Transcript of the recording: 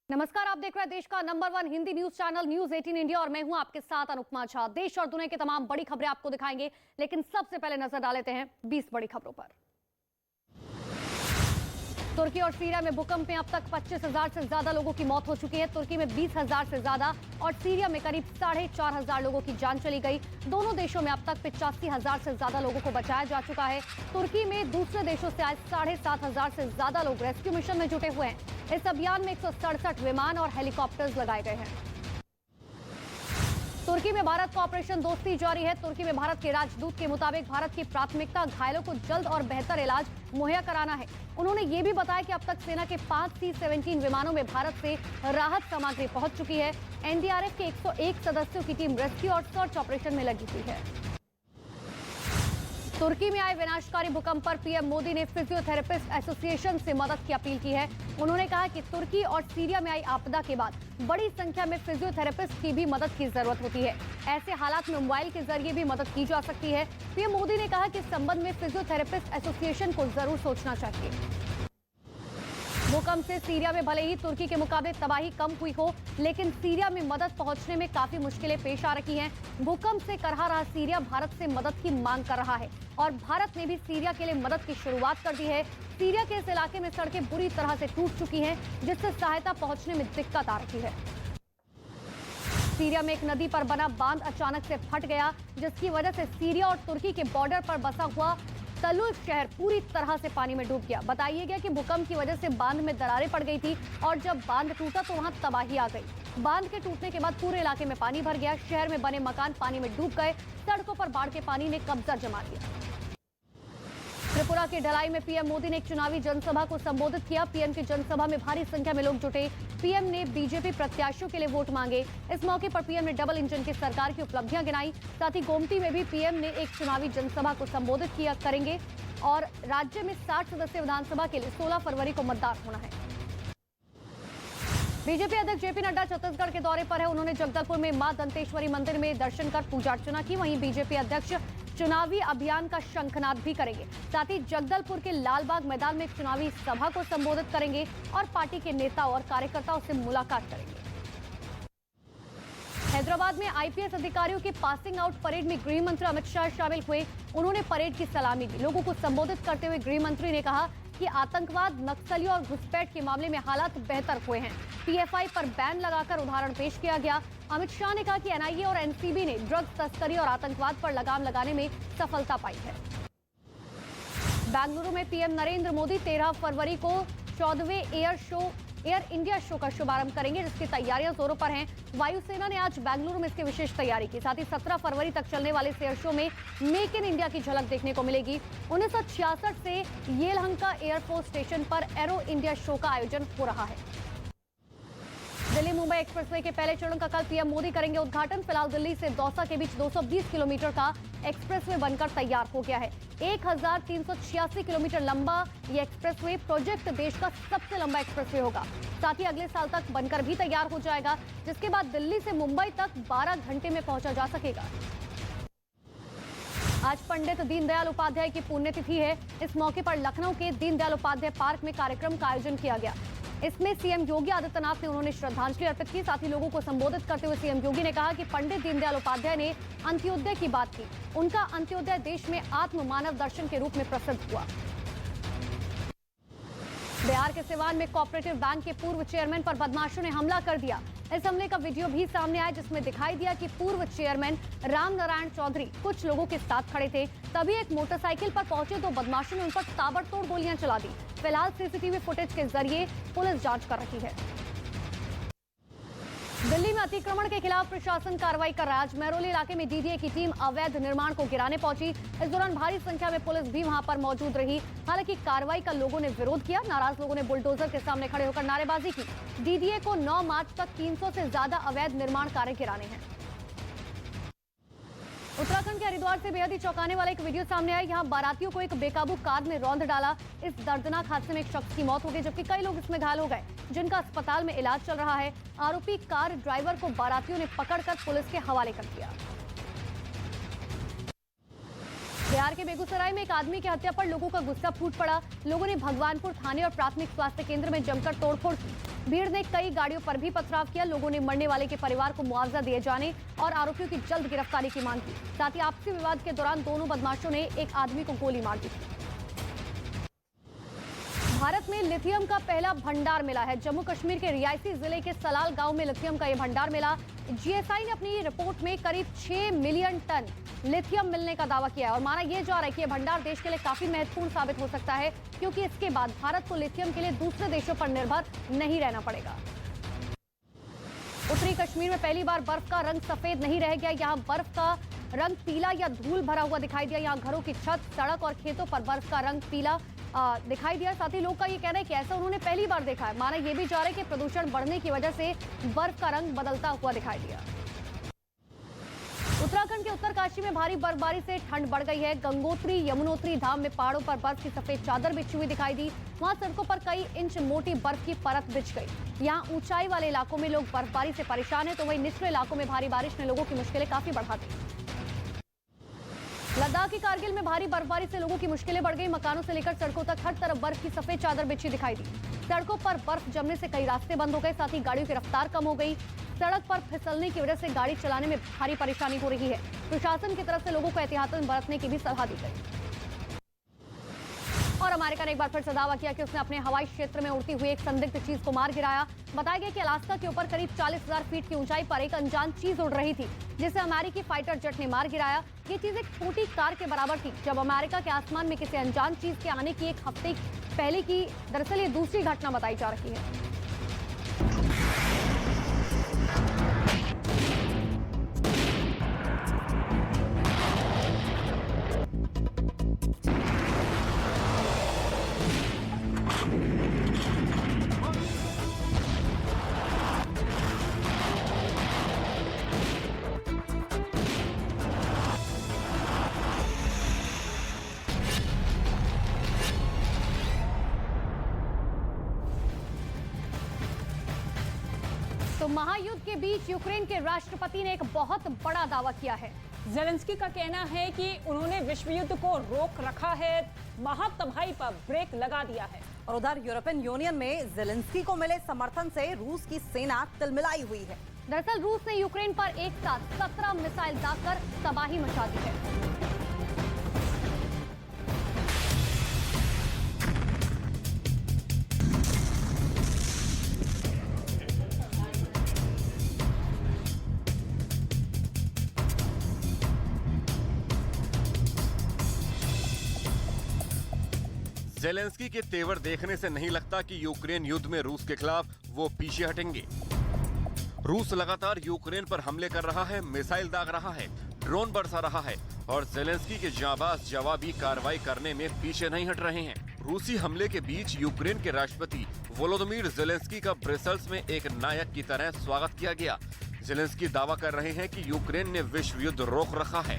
नमस्कार, आप देख रहे हैं देश का number 1 Hindi news channel news 18 India और मैं हूं आपके साथ अनुपमा झा। देश और दुनिया की तमाम बड़ी खबरें आपको दिखाएंगे, लेकिन सबसे पहले नजर डाल लेते हैं 20 बड़ी खबरों पर। तुर्की और सीरिया में भूकंप में अब तक 25,000 से ज्यादा लोगों की मौत हो चुकी है। तुर्की में 20,000 से ज्यादा और सीरिया में करीब 4,500 लोगों की जान चली गई। दोनों देशों में अब तक 85,000 से ज्यादा लोगों को बचाया जा चुका है। तुर्की में दूसरे देशों से आए 7,500 से ज्यादा लोग रेस्क्यू मिशन में जुटे हुए हैं। इस अभियान में 167 विमान और हेलीकॉप्टर्स लगाए गए हैं। तुर्की में भारत का ऑपरेशन दोस्ती जारी है। तुर्की में भारत के राजदूत के मुताबिक भारत की प्राथमिकता घायलों को जल्द और बेहतर इलाज मुहैया कराना है। उन्होंने ये भी बताया कि अब तक सेना के 5 C-17 विमानों में भारत से राहत सामग्री पहुंच चुकी है। एनडीआरएफ के 101 सदस्यों की टीम रेस्क्यू और सर्च ऑपरेशन में लगी हुई है। तुर्की में आए विनाशकारी भूकंप पर पीएम मोदी ने फिजियोथेरेपिस्ट एसोसिएशन से मदद की अपील की है। उन्होंने कहा कि तुर्की और सीरिया में आई आपदा के बाद बड़ी संख्या में फिजियोथेरेपिस्ट की भी मदद की जरूरत होती है। ऐसे हालात में मोबाइल के जरिए भी मदद की जा सकती है। पीएम मोदी ने कहा कि इस संबंध में फिजियोथेरेपिस्ट एसोसिएशन को जरूर सोचना चाहिए। भूकंप से सीरिया में भले ही तुर्की के मुकाबले तबाही कम हुई हो, लेकिन सीरिया में मदद पहुंचने में काफी मुश्किलें पेश आ रही हैं। भूकंप से करहा रहा सीरिया भारत से मदद की मांग कर रहा है और भारत ने भी सीरिया के लिए मदद की शुरुआत कर दी है। सीरिया के इस इलाके में सड़कें बुरी तरह से टूट चुकी हैं, जिससे सहायता पहुंचने में दिक्कत आ रही है। सीरिया में एक नदी पर बना बांध अचानक से फट गया, जिसकी वजह से सीरिया और तुर्की के बॉर्डर पर बसा हुआ तलुल शहर पूरी तरह से पानी में डूब गया। बताइए गया कि भूकंप की वजह से बांध में दरारें पड़ गई थी और जब बांध टूटा तो वहां तबाही आ गई। बांध के टूटने के बाद पूरे इलाके में पानी भर गया। शहर में बने मकान पानी में डूब गए। सड़कों पर बाढ़ के पानी ने कब्जा जमा लिया। त्रिपुरा के ढलाई में पीएम मोदी ने एक चुनावी जनसभा को संबोधित किया। पीएम की जनसभा में भारी संख्या में लोग जुटे। पीएम ने बीजेपी प्रत्याशियों के लिए वोट मांगे। इस मौके पर पीएम ने डबल इंजन की सरकार की उपलब्धियां गिनाई। साथ ही गोमती में भी पीएम ने एक चुनावी जनसभा को संबोधित किया करेंगे और राज्य में 60 सदस्यीय विधानसभा के लिए 16 फरवरी को मतदान होना है। बीजेपी अध्यक्ष जेपी नड्डा छत्तीसगढ़ के दौरे पर है। उन्होंने जगदलपुर में मां दंतेश्वरी मंदिर में दर्शन कर पूजा अर्चना की। वहीं बीजेपी अध्यक्ष चुनावी अभियान का शंखनाद भी करेंगे। साथ ही जगदलपुर के लालबाग मैदान में एक चुनावी सभा को संबोधित करेंगे और पार्टी के नेताओं और कार्यकर्ताओं से मुलाकात करेंगे। हैदराबाद में आईपीएस अधिकारियों की पासिंग आउट परेड में गृह मंत्री अमित शाह शामिल हुए। उन्होंने परेड की सलामी दी। लोगों को संबोधित करते हुए गृह मंत्री ने कहा कि आतंकवाद, नक्सलियों और घुसपैठ के मामले में हालात बेहतर हुए हैं। पीएफआई पर बैन लगाकर उदाहरण पेश किया गया। अमित शाह ने कहा कि एनआईए और एनसीबी ने ड्रग्स तस्करी और आतंकवाद पर लगाम लगाने में सफलता पाई है। बेंगलुरु में पीएम नरेंद्र मोदी 13 फरवरी को 14वें एयर इंडिया शो का शुभारंभ करेंगे, जिसकी तैयारियां जोरों पर हैं। वायुसेना ने आज बेंगलुरु में इसकी विशेष तैयारी की। साथ ही 17 फरवरी तक चलने वाले इस एयर शो में मेक इन इंडिया की झलक देखने को मिलेगी। 1966 से येलहंका एयरफोर्स स्टेशन पर एरो इंडिया शो का आयोजन हो रहा है। दिल्ली मुंबई एक्सप्रेसवे के पहले चरण का कल पीएम मोदी करेंगे उद्घाटन। फिलहाल दिल्ली से दौसा के बीच 220 किलोमीटर का एक्सप्रेसवे बनकर तैयार हो गया है। 1386 किलोमीटर लंबा ये एक्सप्रेसवे प्रोजेक्ट देश का सबसे लंबा एक्सप्रेसवे होगा। साथ ही अगले साल तक बनकर भी तैयार हो जाएगा, जिसके बाद दिल्ली से मुंबई तक 12 घंटे में पहुंचा जा सकेगा। आज पंडित दीनदयाल उपाध्याय की पुण्यतिथि है। इस मौके पर लखनऊ के दीनदयाल उपाध्याय पार्क में कार्यक्रम का आयोजन किया गया। इसमें सीएम योगी आदित्यनाथ ने उन्होंने श्रद्धांजलि अर्पित की। साथ ही लोगों को संबोधित करते हुए सीएम योगी ने कहा कि पंडित दीनदयाल उपाध्याय ने अंत्योदय की बात की। उनका अंत्योदय देश में आत्म मानव दर्शन के रूप में प्रसिद्ध हुआ। बिहार के सिवान में कोऑपरेटिव बैंक के पूर्व चेयरमैन पर बदमाशों ने हमला कर दिया। इस हमले का वीडियो भी सामने आया, जिसमें दिखाई दिया कि पूर्व चेयरमैन राम नारायण चौधरी कुछ लोगों के साथ खड़े थे। तभी एक मोटरसाइकिल पर पहुंचे दो बदमाशों ने उन पर ताबड़तोड़ गोलियां चला दी। फिलहाल सीसीटीवी फुटेज के जरिए पुलिस जांच कर रही है। दिल्ली में अतिक्रमण के खिलाफ प्रशासन कार्रवाई कर रहा है। आज महरौली इलाके में डीडीए की टीम अवैध निर्माण को गिराने पहुंची। इस दौरान भारी संख्या में पुलिस भी वहां पर मौजूद रही। हालांकि कार्रवाई का लोगों ने विरोध किया। नाराज लोगों ने बुलडोजर के सामने खड़े होकर नारेबाजी की। डीडीए को 9 मार्च तक 300 से ज्यादा अवैध निर्माण कार्य गिराने हैं। उत्तराखंड के हरिद्वार से बेहद ही चौंकाने वाला एक वीडियो सामने आया। यहाँ बारातियों को एक बेकाबू कार ने रौंद डाला। इस दर्दनाक हादसे में एक शख्स की मौत हो गई, जबकि कई लोग इसमें घायल हो गए, जिनका अस्पताल में इलाज चल रहा है। आरोपी कार ड्राइवर को बारातियों ने पकड़कर पुलिस के हवाले कर दिया। बिहार के बेगूसराय में एक आदमी की हत्या पर लोगों का गुस्सा फूट पड़ा। लोगों ने भगवानपुर थाने और प्राथमिक स्वास्थ्य केंद्र में जमकर तोड़फोड़ की। भीड़ ने कई गाड़ियों पर भी पथराव किया। लोगों ने मरने वाले के परिवार को मुआवजा दिए जाने और आरोपियों की जल्द गिरफ्तारी की मांग की। साथ ही आपसी विवाद के दौरान दोनों बदमाशों ने एक आदमी को गोली मार दी। भारत में लिथियम का पहला भंडार मिला है। जम्मू कश्मीर के रियासी जिले के सलाल गांव में लिथियम का यह भंडार मिला। जीएसआई ने अपनी रिपोर्ट में करीब 6 मिलियन टन लिथियम मिलने का दावा किया है और माना यह जा रहा है कि यह भंडार देश के लिए काफी महत्वपूर्ण साबित हो सकता है, क्योंकि इसके बाद भारत को लिथियम के लिए दूसरे देशों पर निर्भर नहीं रहना पड़ेगा। उत्तरी कश्मीर में पहली बार बर्फ का रंग सफेद नहीं रह गया। यहाँ बर्फ का रंग पीला या धूल भरा हुआ दिखाई दिया। यहाँ घरों की छत, सड़क और खेतों पर बर्फ का रंग पीला दिखाई दिया। साथ ही लोग का ये कहना है कि ऐसा उन्होंने पहली बार देखा है। माना यह भी जा रहा है कि प्रदूषण बढ़ने की वजह से बर्फ का रंग बदलता हुआ दिखाई दिया। उत्तराखंड के उत्तरकाशी में भारी बर्फबारी से ठंड बढ़ गई है। गंगोत्री यमुनोत्री धाम में पहाड़ों पर बर्फ की सफेद चादर बिछी हुई दिखाई दी। वहां सड़कों पर कई इंच मोटी बर्फ की परत बिछ गई। यहाँ ऊंचाई वाले इलाकों में लोग बर्फबारी से परेशान है, तो वहीं निचले इलाकों में भारी बारिश ने लोगों की मुश्किलें काफी बढ़ा दी। लद्दाख की कारगिल में भारी बर्फबारी से लोगों की मुश्किलें बढ़ गई। मकानों से लेकर सड़कों तक हर तरफ बर्फ की सफेद चादर बिछी दिखाई दी। सड़कों पर बर्फ जमने से कई रास्ते बंद हो गए। साथ ही गाड़ियों की रफ्तार कम हो गई। सड़क पर फिसलने की वजह से गाड़ी चलाने में भारी परेशानी हो रही है। प्रशासन की तरफ से लोगों को एहतियातन बरतने की भी सलाह दी गई। और अमेरिका ने एक बार फिर से दावा किया कि उसने अपने हवाई क्षेत्र में उड़ती हुई एक संदिग्ध चीज को मार गिराया। बताया गया कि अलास्का के ऊपर करीब 40,000 फीट की ऊंचाई पर एक अनजान चीज उड़ रही थी, जिसे अमेरिकी फाइटर जेट ने मार गिराया। ये चीज एक छोटी कार के बराबर थी। जब अमेरिका के आसमान में किसी अनजान चीज के आने की एक हफ्ते पहले की दरअसल ये दूसरी घटना बताई जा रही है। तो महायुद्ध के बीच यूक्रेन के राष्ट्रपति ने एक बहुत बड़ा दावा किया है। ज़ेलेंस्की का कहना है कि उन्होंने विश्व युद्ध को रोक रखा है, महातबाही पर ब्रेक लगा दिया है। और उधर यूरोपियन यूनियन में ज़ेलेंस्की को मिले समर्थन से रूस की सेना तिलमिलाई हुई है। दरअसल रूस ने यूक्रेन पर एक साथ 17 मिसाइल दागकर तबाही मचा दी है। ज़ेलेंस्की के तेवर देखने से नहीं लगता कि यूक्रेन युद्ध में रूस के खिलाफ वो पीछे हटेंगे। रूस लगातार यूक्रेन पर हमले कर रहा है, मिसाइल दाग रहा है, ड्रोन बरसा रहा है और ज़ेलेंस्की के जांबाज जवाबी कार्रवाई करने में पीछे नहीं हट रहे हैं। रूसी हमले के बीच यूक्रेन के राष्ट्रपति वोलोदिमीर ज़ेलेंस्की का ब्रसेल्स में एक नायक की तरह स्वागत किया गया। ज़ेलेंस्की दावा कर रहे हैं कि यूक्रेन ने विश्व युद्ध रोक रखा है।